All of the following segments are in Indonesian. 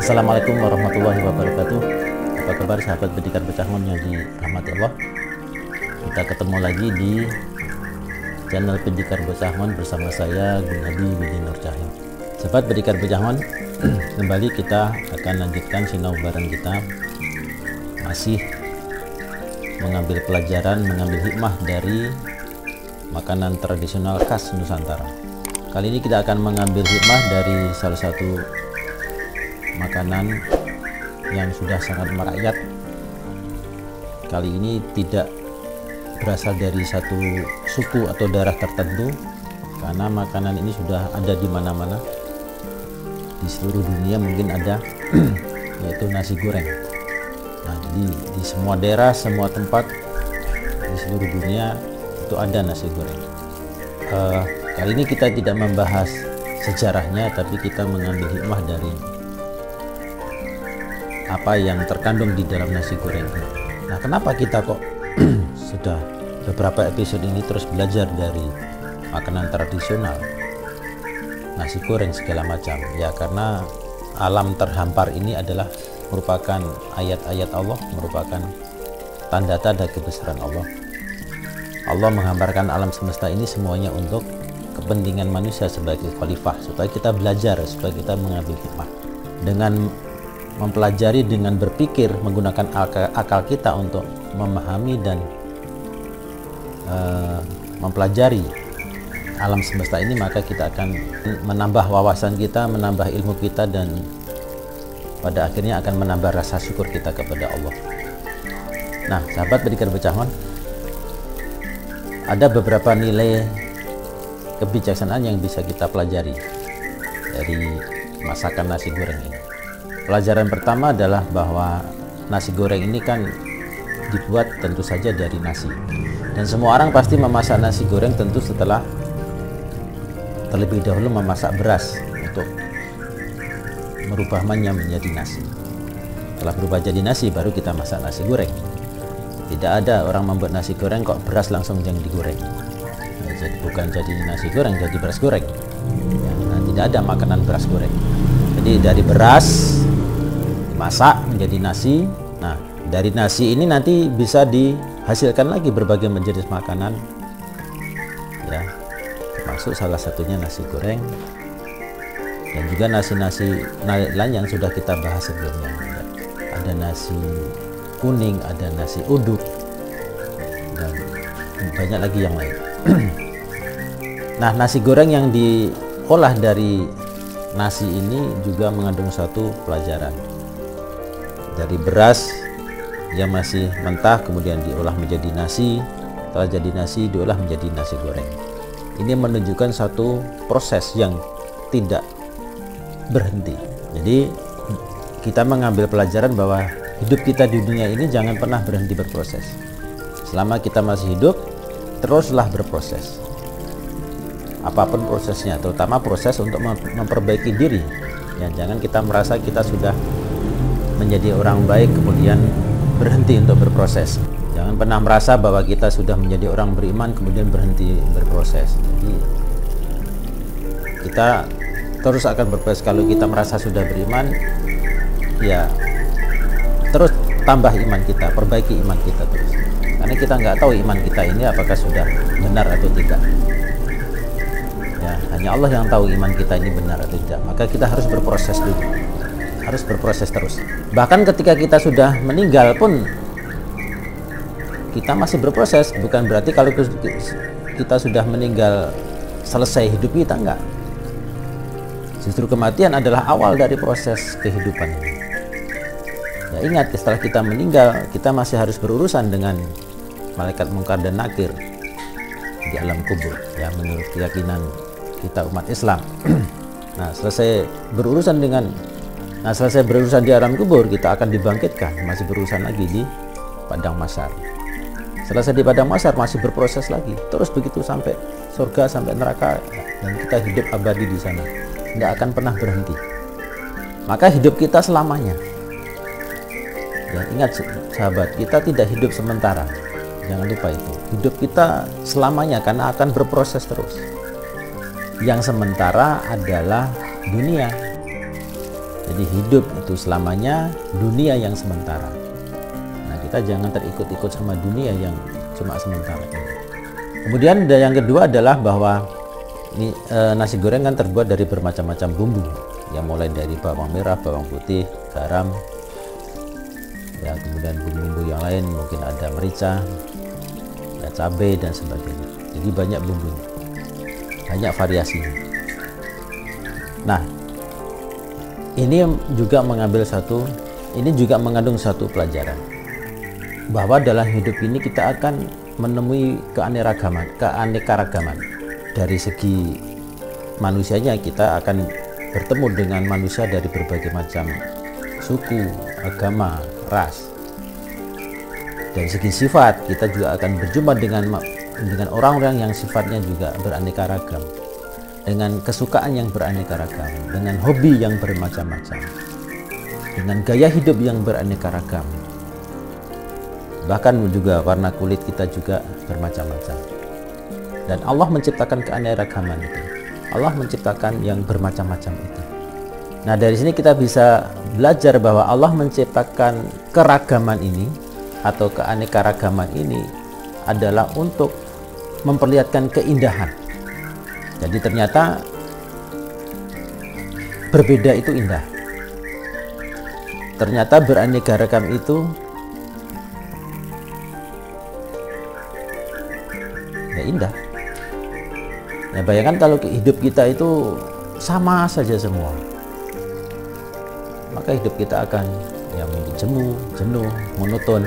Assalamualaikum warahmatullahi wabarakatuh. Apa kabar sahabat pendidikan Becahmon yang dirahmati Allah? Kita ketemu lagi di channel Pendidikan Becahmon bersama saya Gunadi Widi Nur Cahyo. Sahabat pendidikan Becahmon, kembali kita akan lanjutkan sinau bareng kita, masih mengambil pelajaran, mengambil hikmah dari makanan tradisional khas Nusantara. Kali ini kita akan mengambil hikmah dari salah satu makanan yang sudah sangat merakyat. Kali ini tidak berasal dari satu suku atau daerah tertentu, karena makanan ini sudah ada di mana-mana di seluruh dunia, mungkin ada yaitu nasi goreng. Nah, jadi di semua daerah, semua tempat di seluruh dunia itu ada nasi goreng. Kali ini kita tidak membahas sejarahnya, tapi kita mengambil hikmah dari apa yang terkandung di dalam nasi goreng. Nah, kenapa kita kok sudah beberapa episode ini terus belajar dari makanan tradisional, nasi goreng segala macam? Ya, karena alam terhampar ini adalah merupakan ayat-ayat Allah, merupakan tanda-tanda kebesaran Allah. Allah menghamparkan alam semesta ini semuanya untuk kepentingan manusia sebagai khalifah, supaya kita belajar, supaya kita mengambil hikmah. Dengan mempelajari, dengan berpikir, menggunakan akal kita untuk memahami dan mempelajari alam semesta ini, maka kita akan menambah wawasan kita, menambah ilmu kita, dan pada akhirnya akan menambah rasa syukur kita kepada Allah. Nah, sahabat pendidikan Becahmon, ada beberapa nilai kebijaksanaan yang bisa kita pelajari dari masakan nasi goreng ini. Pelajaran pertama adalah bahwa nasi goreng ini kan dibuat tentu saja dari nasi, dan semua orang pasti memasak nasi goreng tentu setelah terlebih dahulu memasak beras untuk merubahnya menjadi nasi. Setelah berubah jadi nasi, baru kita masak nasi goreng. Tidak ada orang membuat nasi goreng kok beras langsung yang digoreng. Ya, jadi bukan jadi nasi goreng, jadi beras goreng. Ya, nah, tidak ada makanan beras goreng. Jadi dari beras masak menjadi nasi. Nah, dari nasi ini nanti bisa dihasilkan lagi berbagai jenis makanan, ya, termasuk salah satunya nasi goreng, dan juga nasi-nasi lain yang sudah kita bahas sebelumnya. Ada nasi kuning, ada nasi uduk, dan banyak lagi yang lain. Nah, nasi goreng yang diolah dari nasi ini juga mengandung satu pelajaran. Dari beras yang masih mentah kemudian diolah menjadi nasi, setelah jadi nasi diolah menjadi nasi goreng. Ini menunjukkan satu proses yang tidak berhenti. Jadi kita mengambil pelajaran bahwa hidup kita di dunia ini jangan pernah berhenti berproses. Selama kita masih hidup, teruslah berproses. Apapun prosesnya, terutama proses untuk memperbaiki diri. Ya, jangan kita merasa kita sudah menjadi orang baik kemudian berhenti untuk berproses. Jangan pernah merasa bahwa kita sudah menjadi orang beriman kemudian berhenti berproses. Jadi kita terus akan berproses. Kalau kita merasa sudah beriman, ya terus tambah iman kita, perbaiki iman kita terus. Karena kita nggak tahu iman kita ini apakah sudah benar atau tidak. Ya, hanya Allah yang tahu iman kita ini benar atau tidak. Maka kita harus berproses dulu. Harus berproses terus. Bahkan ketika kita sudah meninggal pun kita masih berproses. Bukan berarti kalau kita sudah meninggal selesai hidup kita, enggak. Justru kematian adalah awal dari proses kehidupan ini. Ya, ingat, setelah kita meninggal kita masih harus berurusan dengan malaikat mungkar dan nakir. di alam kubur, ya, menurut keyakinan kita umat Islam. Nah, selesai berurusan di alam kubur, kita akan dibangkitkan, masih berurusan lagi di padang mahsyar. Selesai di padang mahsyar, masih berproses lagi, terus begitu sampai surga, sampai neraka, dan kita hidup abadi di sana, tidak akan pernah berhenti. Maka hidup kita selamanya. Dan ingat sahabat, kita tidak hidup sementara, jangan lupa itu. Hidup kita selamanya karena akan berproses terus. Yang sementara adalah dunia. Jadi hidup itu selamanya, dunia yang sementara. Nah, kita jangan terikut-ikut sama dunia yang cuma sementara ini. Kemudian yang kedua adalah bahwa nasi goreng kan terbuat dari bermacam-macam bumbu, yang mulai dari bawang merah, bawang putih, garam, ya, kemudian bumbu-bumbu yang lain, mungkin ada merica, ya, cabai dan sebagainya. Jadi banyak bumbu, banyak variasi. Nah, ini juga mengandung satu pelajaran, bahwa dalam hidup ini kita akan menemui keanekaragaman. Dari segi manusianya, kita akan bertemu dengan manusia dari berbagai macam suku, agama, ras. Dari segi sifat, kita juga akan berjumpa dengan orang-orang yang sifatnya juga beraneka ragam, dengan kesukaan yang beraneka ragam, dengan hobi yang bermacam-macam, dengan gaya hidup yang beraneka ragam. Bahkan juga warna kulit kita juga bermacam-macam. Dan Allah menciptakan keanekaragaman itu. Allah menciptakan yang bermacam-macam itu. Nah, dari sini kita bisa belajar bahwa Allah menciptakan keragaman ini atau keanekaragaman ini adalah untuk memperlihatkan keindahan. Jadi ternyata berbeda itu indah. Ternyata beraneka ragam itu ya indah. Ya, bayangkan kalau hidup kita itu sama saja semua, maka hidup kita akan ya mungkin jenuh, monoton.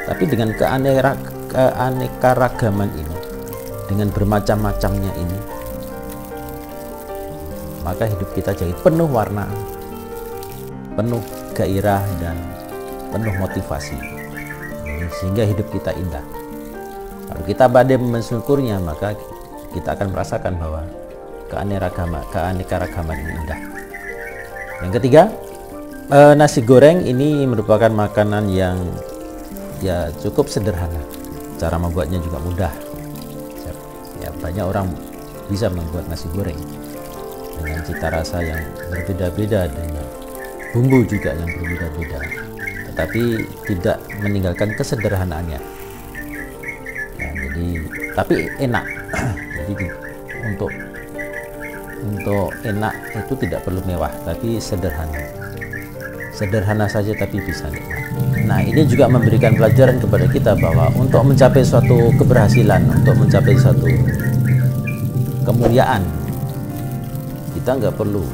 Tapi dengan keanekaragaman ini, dengan bermacam-macamnya ini, maka hidup kita jadi penuh warna, penuh gairah, dan penuh motivasi, sehingga hidup kita indah. Kalau kita pandai mensyukurnya, maka kita akan merasakan bahwa keanekaragaman ini indah. Yang ketiga, nasi goreng ini merupakan makanan yang ya cukup sederhana. Cara membuatnya juga mudah. Ya, banyak orang bisa membuat nasi goreng dengan cita rasa yang berbeda-beda, dengan bumbu juga yang berbeda-beda, tetapi tidak meninggalkan kesederhanaannya. Ya, tapi enak. Jadi untuk enak itu tidak perlu mewah, tapi sederhana saja tapi bisa nikmat. Nah, ini juga memberikan pelajaran kepada kita bahwa untuk mencapai suatu keberhasilan, untuk mencapai suatu kemuliaan, kita nggak perlu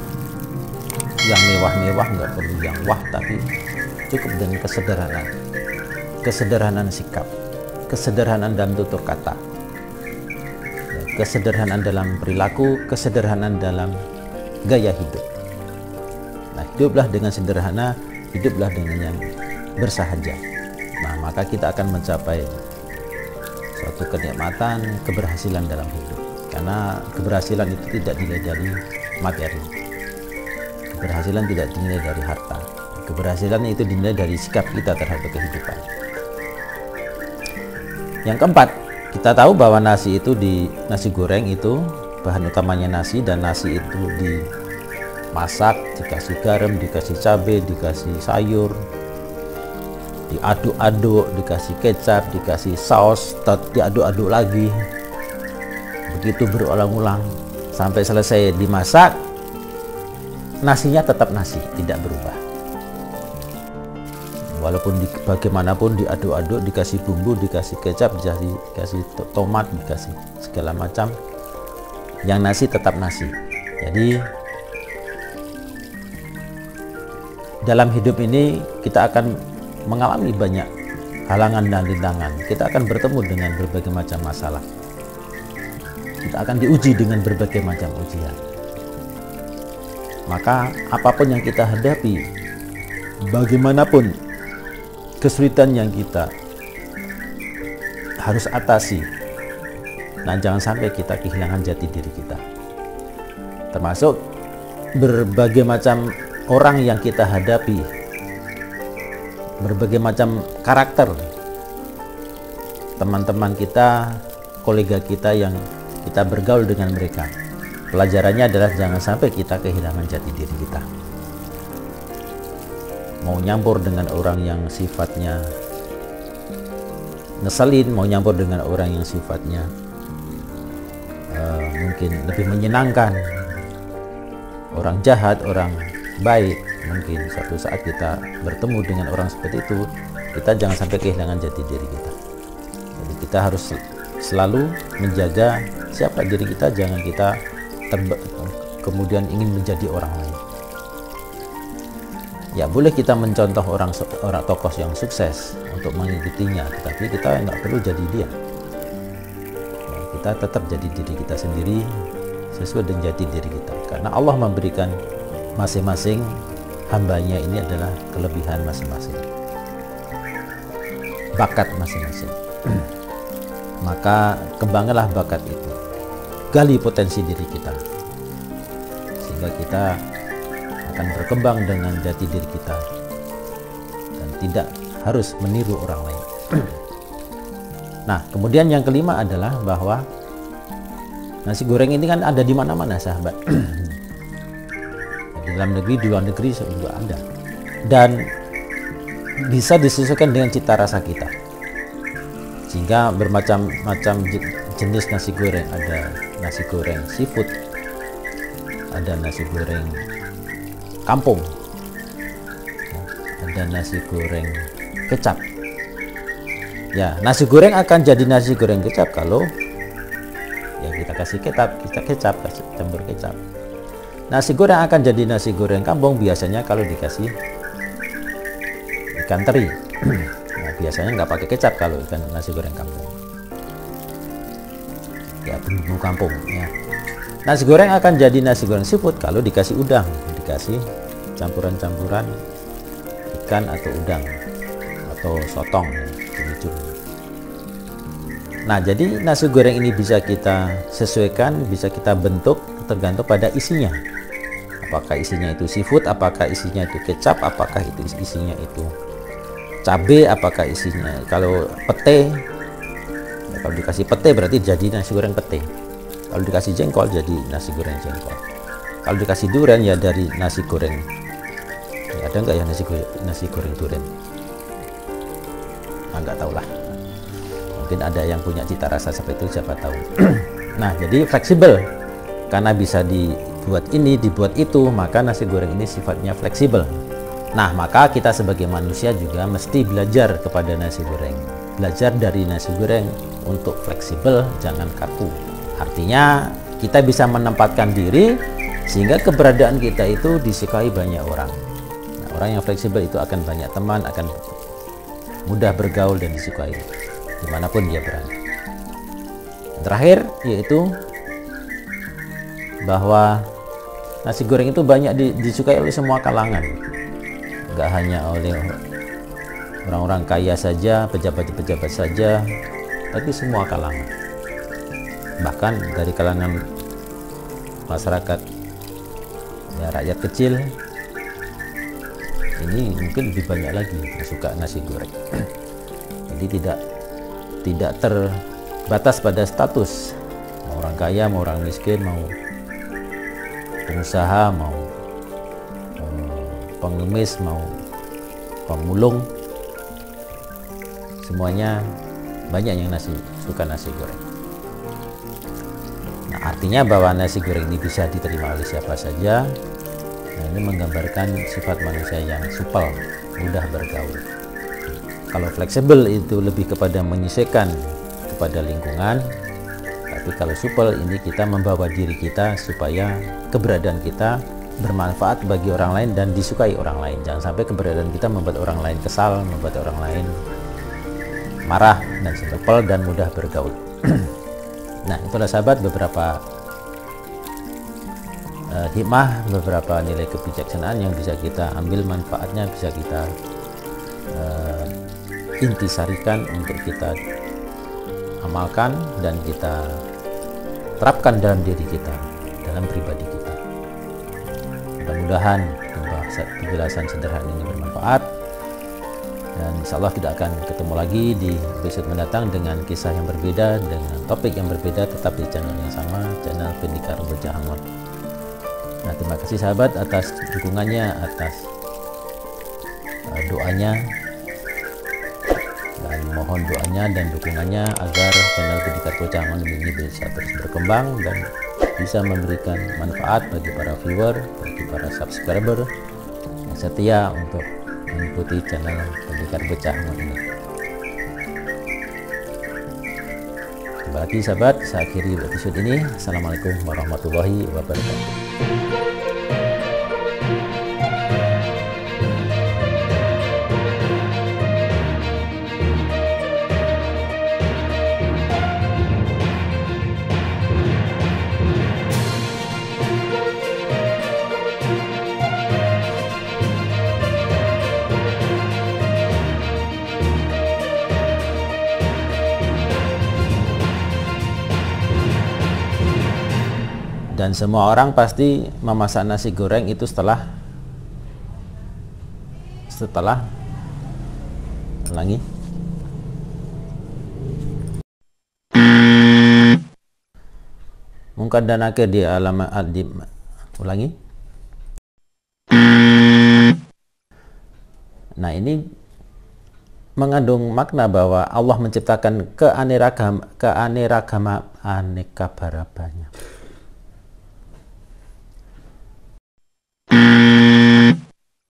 yang mewah-mewah, nggak perlu yang wah, tapi cukup dengan kesederhanaan sikap, kesederhanaan dalam tutur kata, kesederhanaan dalam perilaku, kesederhanaan dalam gaya hidup. Nah, hiduplah dengan sederhana, hiduplah dengan yang bersahaja. Nah, maka kita akan mencapai suatu kenikmatan, keberhasilan dalam hidup. Karena keberhasilan itu tidak dinilai dari materi. Keberhasilan tidak dinilai dari harta. Keberhasilan itu dinilai dari sikap kita terhadap kehidupan. Yang keempat, kita tahu bahwa nasi goreng itu bahan utamanya nasi, dan nasi itu dimasak, dikasih garam, dikasih cabai, dikasih sayur, diaduk-aduk, dikasih kecap, dikasih saus, diaduk-aduk lagi. Begitu berulang-ulang sampai selesai dimasak, nasinya tetap nasi, tidak berubah. Walaupun bagaimanapun diaduk-aduk, dikasih bumbu, dikasih kecap, dikasih tomat, dikasih segala macam, yang nasi tetap nasi. Jadi dalam hidup ini kita akan mengalami banyak halangan dan rintangan. Kita akan bertemu dengan berbagai macam masalah. kita akan diuji dengan berbagai macam ujian. Maka apapun yang kita hadapi, bagaimanapun kesulitan yang kita harus atasi, nah jangan sampai kita kehilangan jati diri kita. Termasuk berbagai macam orang yang kita hadapi, berbagai macam karakter teman-teman kita, kolega kita yang kita bergaul dengan mereka. Pelajarannya adalah jangan sampai kita kehilangan jati diri kita. Mau nyampur dengan orang yang sifatnya ngeselin, mau nyampur dengan orang yang sifatnya mungkin lebih menyenangkan, orang jahat, orang baik, mungkin suatu saat kita bertemu dengan orang seperti itu, kita jangan sampai kehilangan jati diri kita. Jadi kita harus selalu menjaga siapa diri kita, jangan kita kemudian ingin menjadi orang lain. Ya boleh kita mencontoh orang tokoh yang sukses untuk mengikutinya, tetapi kita nggak perlu jadi dia. Ya, kita tetap jadi diri kita sendiri sesuai dengan jati diri kita, karena Allah memberikan masing-masing hambanya ini adalah kelebihan masing-masing, bakat masing-masing. Maka kembangkanlah bakat itu, gali potensi diri kita, sehingga kita akan berkembang dengan jati diri kita dan tidak harus meniru orang lain. Nah, kemudian yang kelima adalah bahwa nasi goreng ini kan ada di mana-mana, sahabat. Di dalam negeri, di luar negeri juga ada, dan bisa disesuaikan dengan cita rasa kita, sehingga bermacam-macam jenis nasi goreng. Ada nasi goreng seafood, ada nasi goreng kampung, ada nasi goreng kecap. Ya, nasi goreng akan jadi nasi goreng kecap kalau ya kita kasih kecap, campur kecap. Nasi goreng akan jadi nasi goreng kampung biasanya kalau dikasih ikan teri. Nah, biasanya nggak pakai kecap kalau ikan nasi goreng kampung. Ya, bumbu kampung. Ya. Nasi goreng akan jadi nasi goreng seafood kalau dikasih udang, dikasih campuran-campuran ikan atau udang atau sotong, cumi-cumi. Nah, jadi nasi goreng ini bisa kita sesuaikan, bisa kita bentuk tergantung pada isinya. Apakah isinya itu seafood, apakah isinya itu kecap, apakah itu isinya itu cabai, apakah isinya kalau pete. Ya, kalau dikasih pete berarti jadi nasi goreng pete. Kalau dikasih jengkol jadi nasi goreng jengkol. Kalau dikasih durian ya dari nasi goreng. Ya, ada nggak ya nasi goreng durian? Nah, nggak tahu lah. Mungkin ada yang punya cita rasa seperti itu, siapa tahu. Nah, jadi fleksibel. Karena bisa dibuat ini, dibuat itu, maka nasi goreng ini sifatnya fleksibel. Nah, maka kita sebagai manusia juga mesti belajar kepada nasi goreng. Belajar dari nasi goreng untuk fleksibel, jangan kaku. Artinya kita bisa menempatkan diri sehingga keberadaan kita itu disukai banyak orang. Nah, orang yang fleksibel itu akan banyak teman, akan mudah bergaul dan disukai dimanapun dia berada. Terakhir yaitu bahwa nasi goreng itu banyak disukai oleh semua kalangan, nggak hanya oleh orang-orang kaya saja, pejabat-pejabat saja, tapi semua kalangan, bahkan dari kalangan masyarakat ya, rakyat kecil ini mungkin lebih banyak lagi yang suka nasi goreng. Jadi tidak terbatas pada status, mau orang kaya, mau orang miskin, mau pengusaha, mau pengemis, mau pemulung, semuanya banyak yang suka nasi goreng. Nah, artinya bahwa nasi goreng ini bisa diterima oleh siapa saja. Nah, ini menggambarkan sifat manusia yang supel, mudah bergaul. Kalau fleksibel itu lebih kepada menyesuaikan kepada lingkungan. Tapi kalau supel ini kita membawa diri kita supaya keberadaan kita bermanfaat bagi orang lain dan disukai orang lain. Jangan sampai keberadaan kita membuat orang lain kesal, membuat orang lain marah dan supel dan mudah bergaul. Nah, itulah sahabat beberapa hikmah, beberapa nilai kebijaksanaan yang bisa kita ambil manfaatnya, bisa kita intisarikan untuk kita amalkan dan kita terapkan dalam diri kita, dalam pribadi kita. Mudah-mudahan penjelasan sederhana ini bermanfaat, dan insya Allah kita akan ketemu lagi di episode mendatang dengan kisah yang berbeda, dengan topik yang berbeda, tetap di channel yang sama, channel Pendekar Bocah Angon. Nah, terima kasih sahabat atas dukungannya, atas doanya, dan mohon doanya dan dukungannya agar channel Pendekar Bocah Angon ini bisa terus berkembang dan bisa memberikan manfaat bagi para viewer, bagi para subscriber yang setia untuk mengikuti channel Pendekar Bocah Angon ini. Terima kasih sahabat, saya akhiri episode ini. Assalamualaikum warahmatullahi wabarakatuh. Dan semua orang pasti memasak nasi goreng itu setelah ulangi mungkin dan akhir di alamat ulangi. Nah, ini mengandung makna bahwa Allah menciptakan keanekaragaman